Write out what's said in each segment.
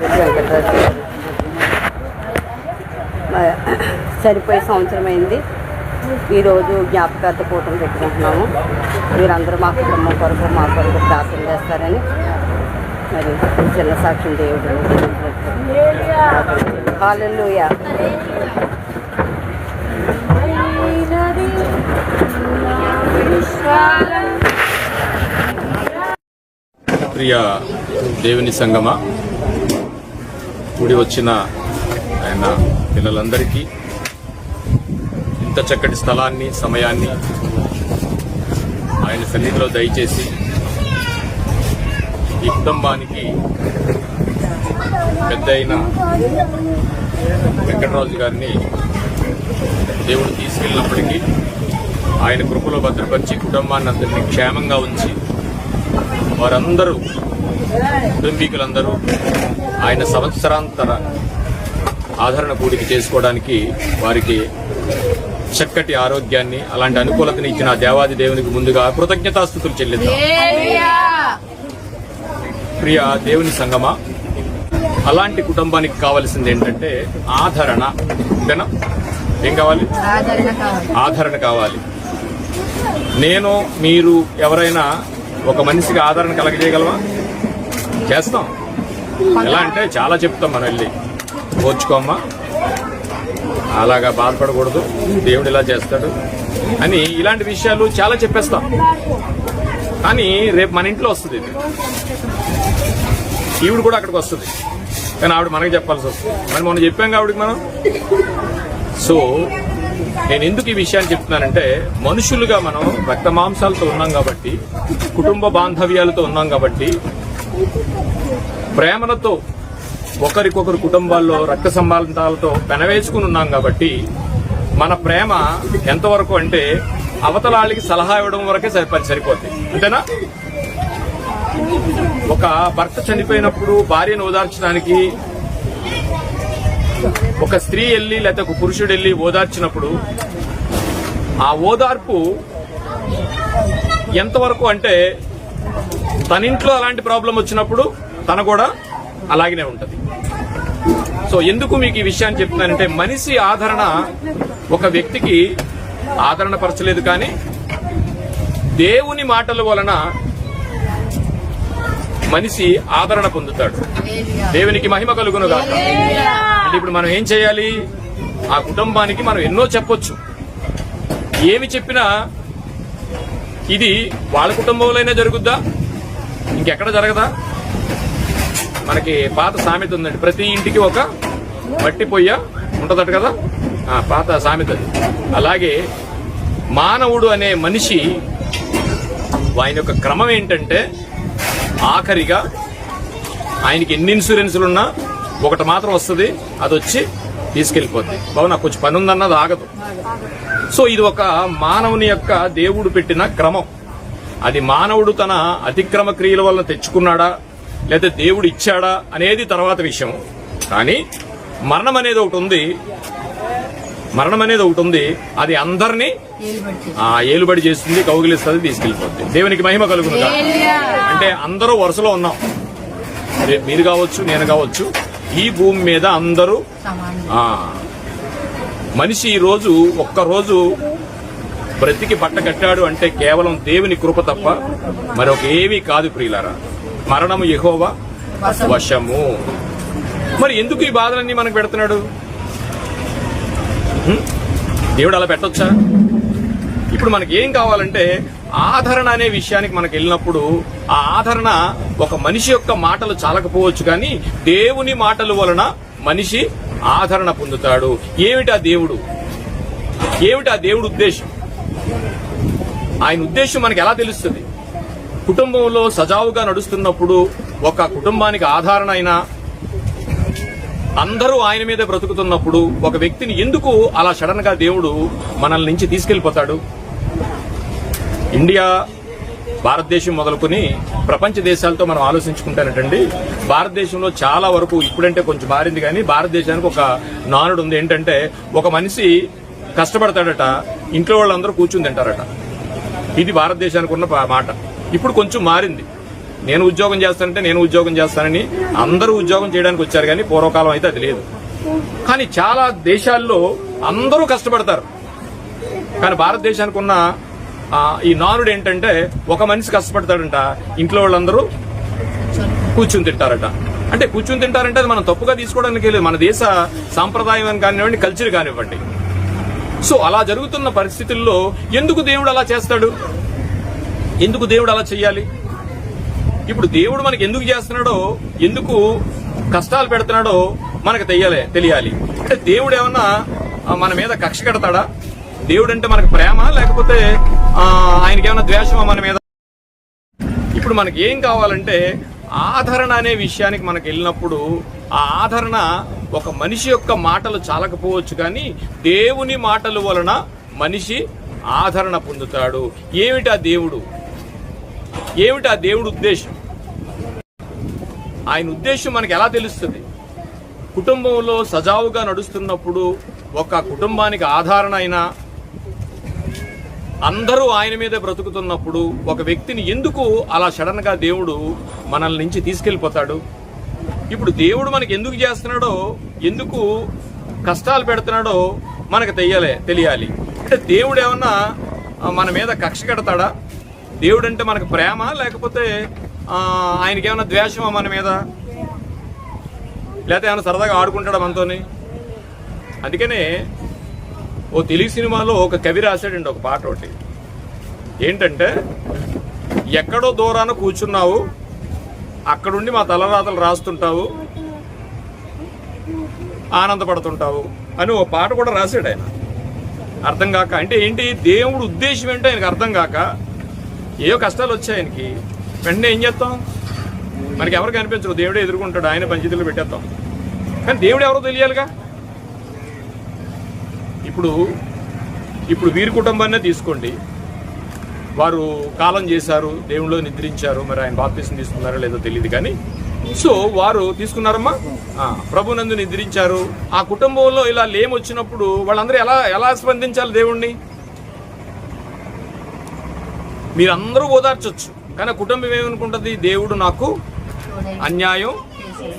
వెంకటరాజు చనిపోయి సంవత్సరం అయింది. ఈరోజు జ్ఞాపకార్థ కూటమి పెట్టుకుంటున్నాము. మీరందరూ మా కుటుంబం కొరకు మా కొరకు ప్రార్థన చేస్తారని మరి చిన్న సాక్ష్యం దేవుడు హల్లెలూయా. ప్రియ దేవుని సంగమా, కూడి వచ్చిన ఆయన పిల్లలందరికీ ఇంత చక్కటి స్థలాన్ని సమయాన్ని ఆయన సన్నిధిలో దయచేసి ఈ కుటుంబానికి పెద్ద అయిన వెంకటరాజు గారిని దేవుడు తీసుకెళ్ళినప్పటికీ ఆయన కృపలో భద్రపరిచి కుటుంబాన్ని అందరినీ క్షేమంగా ఉంచి వారందరూ కుటుంబీకులందరూ ఆయన సంవత్సరాంతర ఆదరణ కూడికి చేసుకోవడానికి వారికి చక్కటి ఆరోగ్యాన్ని అలాంటి అనుకూలతని ఇచ్చిన దేవాది దేవునికి ముందుగా కృతజ్ఞతాస్తుతులు చెల్లిద్దాం. ప్రియ దేవుని సంగమా, అలాంటి కుటుంబానికి కావాల్సింది ఏంటంటే ఆదరణ. అంతేనా? ఏం కావాలి? ఆదరణ కావాలి. నేను మీరు ఎవరైనా ఒక మనిషికి ఆదరణ కలగజేయగలమా? చేస్తాం. ఎలా అంటే చాలా చెప్తాం మనం వెళ్ళి, ఓర్చుకోమ్మా, అలాగా బాధపడకూడదు, దేవుడు ఇలా చేస్తాడు అని ఇలాంటి విషయాలు చాలా చెప్పేస్తాం. కానీ రేపు మన ఇంట్లో వస్తుంది ఇది, ఈవిడ కూడా అక్కడికి వస్తుంది, కానీ ఆవిడ మనకి చెప్పాల్సి వస్తుంది. మరి మొన్న చెప్పాం ఆవిడకి మనం. సో నేను ఎందుకు ఈ విషయాన్ని చెప్తున్నానంటే, మనుషులుగా మనం రక్త మాంసాలతో ఉన్నాం కాబట్టి, కుటుంబ బాంధవ్యాలతో ఉన్నాం కాబట్టి, ప్రేమలతో ఒకరికొకరు కుటుంబాల్లో రక్త సంబంధాలతో పెనవేసుకుని ఉన్నాం కాబట్టి, మన ప్రేమ ఎంతవరకు అంటే అవతలాళ్ళకి సలహా ఇవ్వడం వరకే సరిపోతుంది. అంతేనా? ఒక భర్త చనిపోయినప్పుడు భార్యను ఓదార్చడానికి ఒక స్త్రీ వెళ్ళి లేకపోతే ఒక పురుషుడు వెళ్ళి ఓదార్చినప్పుడు ఆ ఓదార్పు ఎంతవరకు అంటే తన ఇంట్లో అలాంటి ప్రాబ్లం వచ్చినప్పుడు తన కూడా అలాగనే ఉంటది. సో ఎందుకు మీకు ఈ విషయాన్ని చెప్తున్నానంటే, మనిషి ఆదరణ ఒక వ్యక్తికి ఆదరణ పరచలేదు, కానీ దేవుని మాటల వలన మనిషి ఆదరణ పొందుతాడు. దేవునికి మహిమ కలుగునుగాక. అంటే ఇప్పుడు మనం ఏం చేయాలి? ఆ కుటుంబానికి మనం ఎన్నో చెప్పొచ్చు. ఏమి చెప్పినా ఇది వాళ్ళ కుటుంబంలోనే జరుగుద్దా, ఇంకెక్కడ జరగదా? మనకి పాత సామెత ఉందండి, ప్రతి ఇంటికి ఒక మట్టి పొయ్య ఉంటదట కదా, పాత సామెత. అలాగే మానవుడు అనే మనిషి ఆయన యొక్క క్రమం ఏంటంటే, ఆఖరిగా ఆయనకి ఎన్ని ఇన్సూరెన్సులున్నా ఒకటి మాత్రం వస్తుంది, అది వచ్చి తీసుకెళ్లిపోద్ది. బాబు నాకు కొంచెం పని ఉందన్నది ఆగదు. సో ఇది ఒక మానవుని యొక్క దేవుడు పెట్టిన క్రమం. అది మానవుడు తన అతిక్రమ క్రియల వల్ల తెచ్చుకున్నాడా లేదా దేవుడు ఇచ్చాడా అనేది తర్వాత విషయం. కానీ మరణం అనేది ఒకటి ఉంది. అది అందరినీ ఏలుబడి చేస్తుంది, కౌగిలిస్తుంది, తీసుకెళ్లిపోద్ది. దేవునికి మహిమ కలుగును. అంటే అందరూ వరుసలో ఉన్నాం. మీరు కావచ్చు, నేను కావచ్చు, ఈ భూమి మీద అందరూ. మనిషి ఈ రోజు ఒక్కరోజు బ్రతికి బట్ట కట్టాడు అంటే కేవలం దేవుని కృప తప్ప మరొక ఏమీ కాదు ప్రియులారా. మరణము యెహోవా వశము. మరి ఎందుకు ఈ బాధలన్నీ మనకు పెడుతున్నాడు? దేవుడు అలా పెట్టొచ్చా? ఇప్పుడు మనకి ఏం కావాలంటే ఆదరణ అనే విషయానికి మనకు వెళ్ళినప్పుడు, ఆ ఆదరణ ఒక మనిషి యొక్క మాటలు చాలకపోవచ్చు, కానీ దేవుని మాటల వలన మనిషి ఆదరణ పొందుతాడు. ఏమిటా దేవుడు? ఏమిటా దేవుడు ఉద్దేశం? ఆయన ఉద్దేశం మనకి ఎలా తెలుస్తుంది? కుటుంబంలో సజావుగా నడుస్తున్నప్పుడు ఒక కుటుంబానికి ఆదరణ అయినా, అందరూ ఆయన మీద బ్రతుకుతున్నప్పుడు ఒక వ్యక్తిని ఎందుకు అలా సడన్ గా దేవుడు మనల్ని నుంచి తీసుకెళ్లిపోతాడు? ఇండియా, భారతదేశం మొదలుకొని ప్రపంచ దేశాలతో మనం ఆలోచించుకుంటానంటండి, భారతదేశంలో చాలా వరకు ఇప్పుడంటే కొంచెం మారింది, కానీ భారతదేశానికి ఒక నానుడు ఉంది. ఏంటంటే, ఒక మనిషి కష్టపడతాడట, ఇంట్లో వాళ్ళందరూ కూర్చుని తింటారట. ఇది భారతదేశానికి ఉన్న మాట. ఇప్పుడు కొంచెం మారింది. నేను ఉద్యోగం చేస్తానంటే నేను ఉద్యోగం చేస్తానని అందరూ ఉద్యోగం చేయడానికి వచ్చారు, కానీ పూర్వకాలం అయితే అది లేదు. కానీ చాలా దేశాల్లో అందరూ కష్టపడతారు. కానీ భారతదేశానికి ఉన్న ఈ నానుడు ఏంటంటే, ఒక మనిషి కష్టపడతాడంట, ఇంట్లో వాళ్ళందరూ కూర్చుని తింటారట. అంటే కూర్చుని తింటారంటే అది మనం తప్పుగా తీసుకోవడానికి లేదు, మన దేశ సాంప్రదాయం కానివ్వండి, కల్చర్ కానివ్వండి. సో అలా జరుగుతున్న పరిస్థితుల్లో ఎందుకు దేవుడు అలా చేస్తాడు? ఎందుకు దేవుడు అలా చెయ్యాలి? ఇప్పుడు దేవుడు మనకి ఎందుకు చేస్తున్నాడో, ఎందుకు కష్టాలు పెడుతున్నాడో మనకు తెలియాలి. అంటే దేవుడు ఏమన్నా మన మీద కక్ష కడతాడా? దేవుడు అంటే మనకు ప్రేమ, లేకపోతే ఆయనకి ఏమన్నా ద్వేషమా మన మీద? ఇప్పుడు మనకి ఏం కావాలంటే ఆదరణ అనే విషయానికి మనకు వెళ్ళినప్పుడు, ఆ ఆదరణ ఒక మనిషి యొక్క మాటలు చాలకపోవచ్చు, కానీ దేవుని మాటల వలన మనిషి ఆదరణ పొందుతాడు. ఏమిటా దేవుడు? ఏమిటా దేవుడు ఉద్దేశం? ఆయన ఉద్దేశం మనకి ఎలా తెలుస్తుంది? కుటుంబంలో సజావుగా నడుస్తున్నప్పుడు, ఒక కుటుంబానికి ఆదరణ అయినా, అందరూ ఆయన మీదే బ్రతుకుతున్నప్పుడు ఒక వ్యక్తిని ఎందుకు అలా సడన్ గా దేవుడు మనల్ని నుంచి తీసుకెళ్లిపోతాడు? ఇప్పుడు దేవుడు మనకి ఎందుకు చేస్తున్నాడో, ఎందుకు కష్టాలు పెడుతున్నాడో మనకు తెలియాలి. అంటే దేవుడు ఏమన్నా మన మీద కక్ష కడతాడా? దేవుడు అంటే మనకు ప్రేమ, లేకపోతే ఆయనకి ఏమైనా ద్వేషమా మన మీద? లేకపోతే ఏమైనా సరదాగా ఆడుకుంటాడా మనతోని? అందుకనే ఓ తెలుగు సినిమాలో ఒక కవి రాశాడండి ఒక పాట ఒకటి. ఏంటంటే, ఎక్కడో దూరాన కూర్చున్నావు, అక్కడుండి మా తలరాతలు రాస్తుంటావు, ఆనందపడుతుంటావు అని ఓ పాట కూడా రాశాడు ఆయన. అర్థం కాక, అంటే ఏంటి దేవుడు ఉద్దేశం ఏంటో ఆయనకు అర్థం కాక, ఏవో కష్టాలు వచ్చాయి ఆయనకి, వెంటనే ఏం చేస్తాం? మనకి ఎవరు కనిపించరు, దేవుడే ఎదుర్కొంటాడు, ఆయన పంచాయతీలో పెట్టేస్తాం. కానీ దేవుడు ఎవరో తెలియాలిగా. ఇప్పుడు వీరి కుటుంబాన్నే తీసుకోండి, వారు కాలం చేశారు, దేవుళ్ళు నిద్రించారు, మరి ఆయన బాప్తిసం తీసుకున్నారో లేదో తెలియదు, కానీ సో వారు తీసుకున్నారమ్మా, ప్రభునందు నిద్రించారు. ఆ కుటుంబంలో ఇలా లేమొచ్చినప్పుడు వాళ్ళందరూ ఎలా స్పందించాలి దేవుణ్ణి? మీరందరూ ఓదార్చొచ్చు, కానీ కుటుంబం ఏమనుకుంటుంది? దేవుడు నాకు అన్యాయం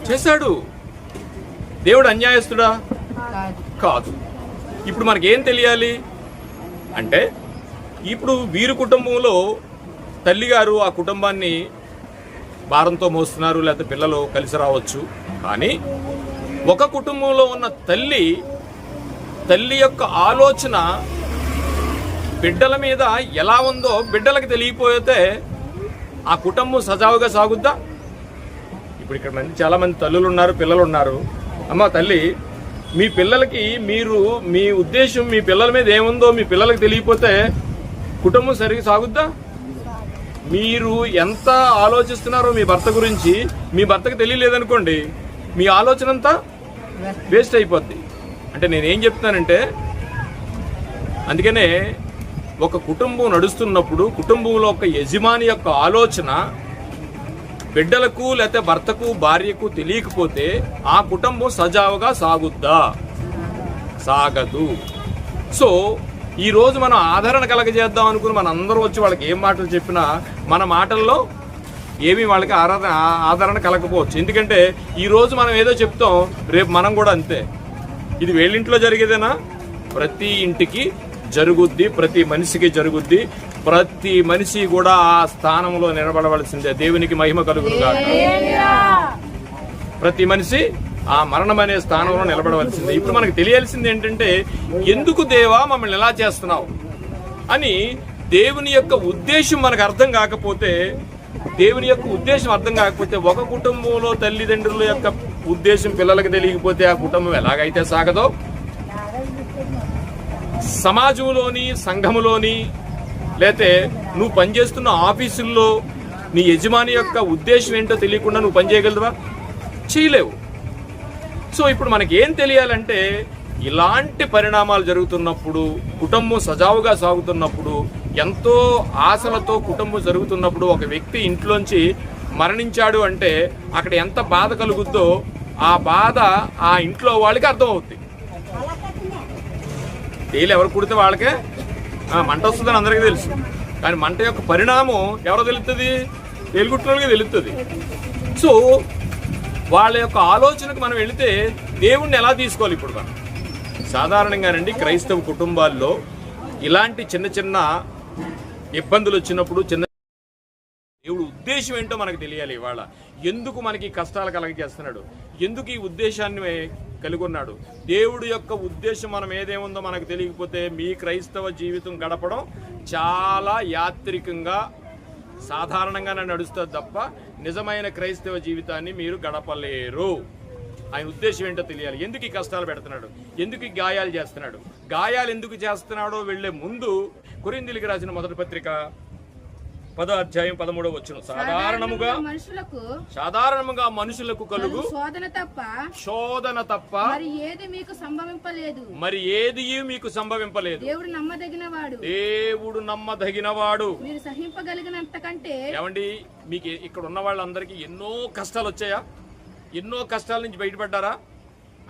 చేశాడు. దేవుడు అన్యాయస్తుడా? కాదు. ఇప్పుడు మనకేం తెలియాలి అంటే, ఇప్పుడు వీరి కుటుంబంలో తల్లిగారు ఆ కుటుంబాన్ని భారంతో మోస్తున్నారు, లేకపోతే పిల్లలు కలిసి రావచ్చు. కానీ ఒక కుటుంబంలో ఉన్న తల్లి యొక్క ఆలోచన బిడ్డల మీద ఎలా ఉందో బిడ్డలకు తెలియపోతే ఆ కుటుంబం సజావుగా సాగుద్దా? ఇప్పుడు ఇక్కడ చాలా మంది తల్లులు ఉన్నారు, పిల్లలు ఉన్నారు. అమ్మ తల్లి, మీ పిల్లలకి మీ ఉద్దేశం మీ పిల్లల మీద ఏముందో మీ పిల్లలకు తెలియపోతే కుటుంబం సరిగ్గా సాగుద్దా? మీరు ఎంత ఆలోచిస్తున్నారో మీ భర్త గురించి మీ భర్తకు తెలియలేదనుకోండి, మీ ఆలోచన అంతా వేస్ట్ అయిపోద్ది. అంటే నేనేం చెప్తున్నానంటే, అందుకనే ఒక కుటుంబం నడుస్తున్నప్పుడు కుటుంబంలో ఒక యజమాని యొక్క ఆలోచన బిడ్డలకు లేకపోతే భర్తకు భార్యకు తెలియకపోతే ఆ కుటుంబం సజావుగా సాగుద్దా? సాగదు. సో ఈ రోజు మనం ఆదరణ కలగజేద్దాం అనుకుని మన అందరూ వచ్చి వాళ్ళకి ఏం మాటలు చెప్పినా మన మాటల్లో ఏమీ వాళ్ళకి ఆదరణ కలగకపోవచ్చు. ఎందుకంటే ఈ రోజు మనం ఏదో చెప్తాం, రేపు మనం కూడా అంతే. ఇది వీళ్ళింట్లో జరిగేదేనా? ప్రతి ఇంటికి జరుగుద్ది, ప్రతి మనిషికి జరుగుద్ది. ప్రతి మనిషి కూడా ఆ స్థానంలో నిలబడవలసిందే. దేవునికి మహిమ కలుగునుగాక. ప్రతి మనిషి ఆ మరణం అనే స్థానంలో నిలబడవలసిందే. ఇప్పుడు మనకు తెలియాల్సింది ఏంటంటే, ఎందుకు దేవా మమ్మల్ని ఎలా చేస్తున్నావు అని దేవుని యొక్క ఉద్దేశం మనకు అర్థం కాకపోతే, ఒక కుటుంబంలో తల్లిదండ్రుల యొక్క ఉద్దేశం పిల్లలకు తెలియకపోతే ఆ కుటుంబం ఎలాగైతే సాగదో, సమాజంలోని సంఘములోని లేతే నువ్వు పనిచేస్తున్న ఆఫీసుల్లో నీ యజమాని యొక్క ఉద్దేశం ఏంటో తెలియకుండా నువ్వు పనిచేయగలవా? చేయలేవు. సో ఇప్పుడు మనకి ఏం తెలియాలంటే, ఇలాంటి పరిణామాలు జరుగుతున్నప్పుడు, కుటుంబం సజావుగా సాగుతున్నప్పుడు, ఎంతో ఆశలతో కుటుంబం జరుగుతున్నప్పుడు ఒక వ్యక్తి ఇంట్లోంచి మరణించాడు అంటే అక్కడ ఎంత బాధ కలుగుద్దో ఆ బాధ ఆ ఇంట్లో వాళ్ళకి అర్థమవుతుంది. తేలి ఎవరు కుడితే వాళ్ళకే మంట వస్తుందని అందరికీ తెలుసు, కానీ మంట యొక్క పరిణామం ఎవరో తెలుస్తుంది? తేలుగుట్టినోళ్ళకి తెలుస్తుంది. సో వాళ్ళ యొక్క ఆలోచనకు మనం వెళితే దేవుణ్ణి ఎలా తీసుకోవాలి? ఇప్పుడు మనం సాధారణంగానండి క్రైస్తవ కుటుంబాల్లో ఇలాంటి చిన్న చిన్న ఇబ్బందులు వచ్చినప్పుడు దేవుడు ఉద్దేశం ఏంటో మనకు తెలియాలి. ఇవాళ ఎందుకు మనకి కష్టాలు కలగజేస్తున్నాడు, ఎందుకు ఈ ఉద్దేశాన్ని కలిగి ఉన్నాడు, దేవుడు యొక్క ఉద్దేశం మనం ఏదేముందో మనకు తెలియకపోతే మీ క్రైస్తవ జీవితం గడపడం చాలా యాత్రికంగా సాధారణంగానే నడుస్తుంది తప్ప నిజమైన క్రైస్తవ జీవితాన్ని మీరు గడపలేరు. ఆయన ఉద్దేశం ఏంటో తెలియాలి. ఎందుకు ఈ కష్టాలు పెడుతున్నాడు, ఎందుకు ఈ గాయాలు చేస్తున్నాడు, గాయాలు ఎందుకు చేస్తున్నాడో వెళ్లే ముందు కొరింథీయులకు రాసిన మొదటి పత్రిక 10వ అధ్యాయం 13వ వచనం, సాధారణముగా మనుషులకు కలుగు శోధన తప్ప మరి ఏది మీకు సంభవింపలేదు. దేవుడు నమ్మదగినవాడు. ఏమండి, మీకు ఇక్కడ ఉన్న వాళ్ళందరికీ ఎన్నో కష్టాలు వచ్చాయా? ఎన్నో కష్టాల నుంచి బయటపడ్డారా?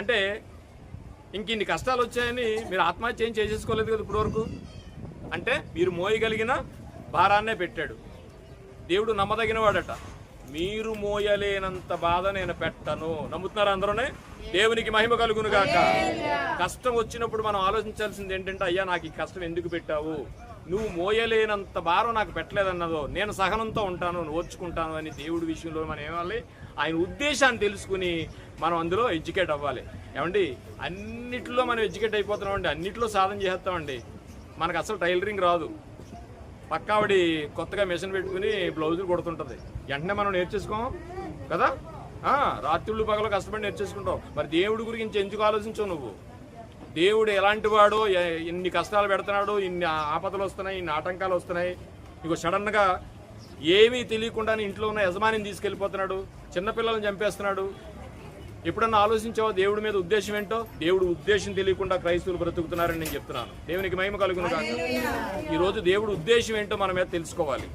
అంటే ఇంక ఇన్ని కష్టాలు వచ్చాయని మీరు ఆత్మహత్య ఏం చేసేసుకోలేదు కదా ఇప్పటి వరకు. అంటే మీరు మోయగలిగిన భారాన్నే పెట్టాడు. దేవుడు నమ్మదగిన వాడట. మీరు మోయలేనంత బాధ నేను పెట్టను. నమ్ముతున్నారా అందరూనే? దేవునికి మహిమ కలుగును గాక. కష్టం వచ్చినప్పుడు మనం ఆలోచించాల్సింది ఏంటంటే, అయ్యా నాకు ఈ కష్టం ఎందుకు పెట్టావు, నువ్వు మోయలేనంత భారం నాకు పెట్టలేదన్నదో, నేను సహనంతో ఉంటాను, ఓర్చుకుంటాను అని దేవుడి విషయంలో మనం ఏమాలి, ఆయన ఉద్దేశాన్ని తెలుసుకుని మనం అందులో ఎడ్యుకేట్ అవ్వాలి. ఏమండి, అన్నిట్లో మనం ఎడ్యుకేట్ అయిపోతున్నామండి, అన్నిట్లో సాధన చేస్తామండి. మనకు అసలు టైలరింగ్ రాదు, పక్కావిడి కొత్తగా మెషిన్ పెట్టుకుని బ్లౌజులు కొడుతుంటుంది, వెంటనే మనం నేర్చేసుకోం కదా. రాత్రుళ్ళు పగలు కష్టపడి నేర్చేసుకుంటావు. మరి దేవుడి గురించి ఎందుకు ఆలోచించవు నువ్వు? దేవుడు ఎలాంటి వాడో, ఇన్ని కష్టాలు పెడుతున్నాడు, ఇన్ని ఆపదలు వస్తున్నాయి, ఇన్ని ఆటంకాలు వస్తున్నాయి, నీకు సడన్గా ఏమీ తెలియకుండానే ఇంట్లో ఉన్న యజమానిని తీసుకెళ్ళిపోతున్నాడు, చిన్నపిల్లలను చంపేస్తున్నాడు. ఎప్పుడన్నా ఆలోచించావో దేవుడి మీద ఉద్దేశం ఏంటో? దేవుడు ఉద్దేశం తెలియకుండా క్రైస్తవులు బ్రతుకుతున్నారని నేను చెప్తున్నాను. దేవునికి మహిమ కలుగును కాదు. ఈరోజు దేవుడు ఉద్దేశం ఏంటో మన మీద తెలుసుకోవాలి.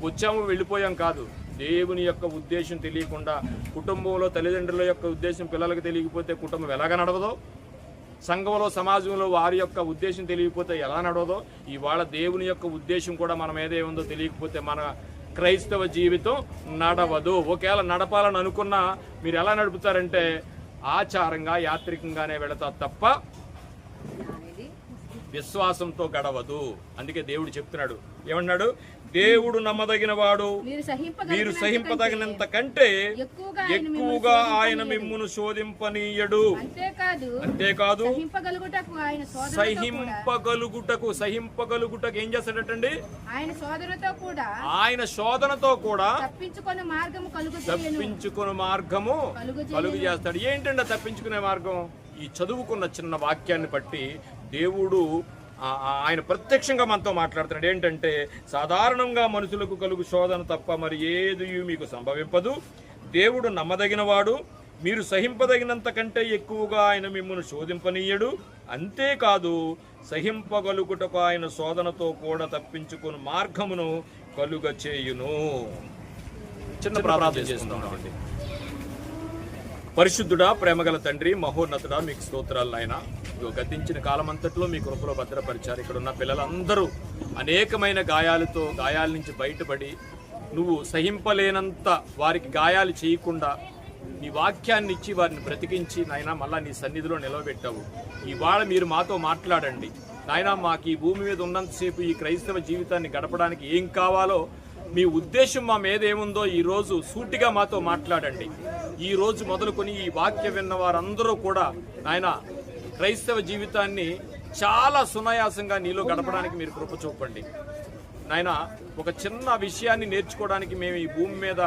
వచ్చాము వెళ్ళిపోయాం కాదు. దేవుని యొక్క ఉద్దేశం తెలియకుండా, కుటుంబంలో తల్లిదండ్రుల యొక్క ఉద్దేశం పిల్లలకు తెలియకపోతే కుటుంబం ఎలాగ నడవదో, సంఘంలో సమాజంలో వారి యొక్క ఉద్దేశం తెలియకపోతే ఎలా నడవదో, ఇవాళ దేవుని యొక్క ఉద్దేశం కూడా మన మీద ఏముందో తెలియకపోతే మన క్రైస్తవ జీవితం నడవదు. ఒకవేళ నడపాలని అనుకున్నా మీరు ఎలా నడుపుతారంటే ఆచారంగా యాత్రికంగానే వెళతారు తప్ప విశ్వాసంతో గడవదు. అందుకే దేవుడు చెప్తున్నాడు, ఏమన్నాడు? దేవుడు నమ్మదగిన వాడు, మీరు సహింపదగినంత కంటే ఎక్కువగా ఆయన మిమ్మును శోధింపనీయడు. అంతేకాదు సహింపగలుగుటకు ఏం చేస్తాడటండి? ఆయన శోధనతో కూడా తప్పించుకునే మార్గము కలుగు చేస్తాడు. ఏంటంటే తప్పించుకునే మార్గం? ఈ చదువుకున్న చిన్న వాక్యాన్ని బట్టి దేవుడు ఆయన ప్రత్యక్షంగా మనతో మాట్లాడుతున్నాడు. ఏంటంటే, సాధారణంగా మనుషులకు కలుగు శోధన తప్ప మరి ఏది మీకు సంభవింపదు. దేవుడు నమ్మదగినవాడు, మీరు సహింపదగినంత కంటే ఎక్కువగా ఆయన మిమ్మల్ని శోధింపనీయడు. అంతేకాదు సహింపగలుగుటకు ఆయన శోధనతో కూడా తప్పించుకుని మార్గమును కలుగ చేయును. చిన్న ప్రార్థన చేస్తున్నామండి. పరిశుద్ధుడా, ప్రేమగల తండ్రి, మహోన్నతుడా, మీకు స్తోత్రాలు నాయన. గతించిన కాలమంతట్లో మీ కృపలో భద్రపరిచారు. ఇక్కడ ఉన్న పిల్లలందరూ అనేకమైన గాయాల నుంచి బయటపడి నువ్వు సహింపలేనంత వారికి గాయాలు చేయకుండా నీ వాక్యాన్ని ఇచ్చి వారిని బ్రతికించి నాయన మళ్ళా నీ సన్నిధిలో నిలవబెట్టావు. ఇవాళ మీరు మాతో మాట్లాడండి నాయన. మాకు ఈ భూమి మీద ఉన్నంతసేపు ఈ క్రైస్తవ జీవితాన్ని గడపడానికి ఏం కావాలో, మీ ఉద్దేశం మా మీద ఏముందో ఈరోజు సూటిగా మాతో మాట్లాడండి. ఈ రోజు మొదలుకొని ఈ వాక్యం విన్న వారందరూ కూడా నాయన క్రైస్తవ జీవితాన్ని చాలా సునాయాసంగా నీలో గడపడానికి మీరు కృప చూపండి నాయన. ఒక చిన్న విషయాన్ని నేర్చుకోవడానికి మేము ఈ భూమి మీద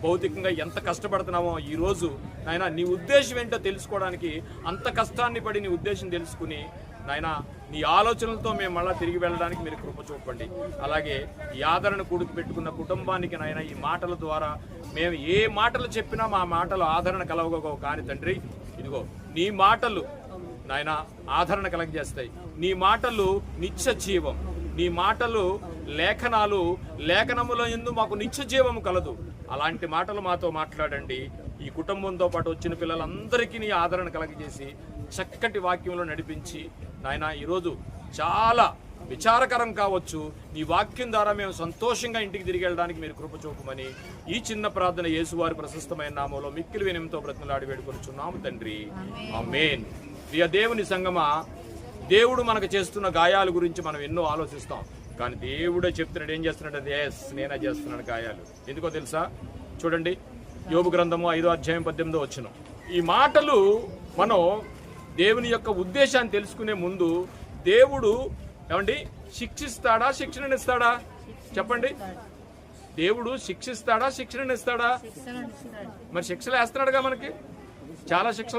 భౌతికంగా ఎంత కష్టపడుతున్నామో ఈరోజు నాయన నీ ఉద్దేశం ఏంటో తెలుసుకోవడానికి అంత కష్టాన్ని పడి నీ ఉద్దేశం తెలుసుకుని నాయన నీ ఆలోచనలతో మేము మళ్ళీ తిరిగి వెళ్ళడానికి మీరు కృప చూపండి. అలాగే ఈ ఆదరణ కూడికి పెట్టుకున్న కుటుంబానికి నాయన ఈ మాటల ద్వారా మేము ఏ మాటలు చెప్పినా మా మాటలు ఆదరణ కలగవు కాని తండ్రి, ఇదిగో నీ మాటలు నాయన ఆదరణ కలగజేస్తాయి. నీ మాటలు నిత్య జీవం, నీ మాటలు లేఖనముల యందు మాకు నిత్య జీవము కలదు. అలాంటి మాటలు మాతో మాట్లాడండి. ఈ కుటుంబంతో పాటు వచ్చిన పిల్లలందరికీ నీ ఆదరణ కలగజేసి చక్కటి వాక్యంలో నడిపించి నాయన ఈరోజు చాలా విచారకరం కావచ్చు. నీ వాక్యం ద్వారా మేము సంతోషంగా ఇంటికి తిరిగి వెళ్ళడానికి మీరు కృప చూపమని ఈ చిన్న ప్రార్థన యేసువారి ప్రశస్తమైన నామంలో మిక్కిలి వినయంతో బ్రతిమలాడి వేడుకొనుచున్నాము తండ్రి, ఆమేన్. ప్రియ దేవుని సంగమా, దేవుడు మనకు చేస్తున్న గాయాల గురించి మనం ఎన్నో ఆలోచిస్తాం, కానీ దేవుడే చెప్తున్నాడు. ఏం చేస్తున్నాడు? ఎస్, నేనే చేస్తున్నాడు గాయాలు. ఎందుకో తెలుసా? చూడండి, యోబు గ్రంథము 5వ అధ్యాయం 18వ వచనం. ఈ మాటలు మనం దేవుని యొక్క ఉద్దేశాన్ని తెలుసుకునే ముందు, దేవుడు ఏమండి శిక్షిస్తాడా, శిక్షణనిస్తాడా? చెప్పండి. దేవుడు శిక్షిస్తాడా, శిక్షణనిస్తాడా? మరి శిక్షలు వేస్తున్నాడుగా, మనకి చాలా శిక్షలు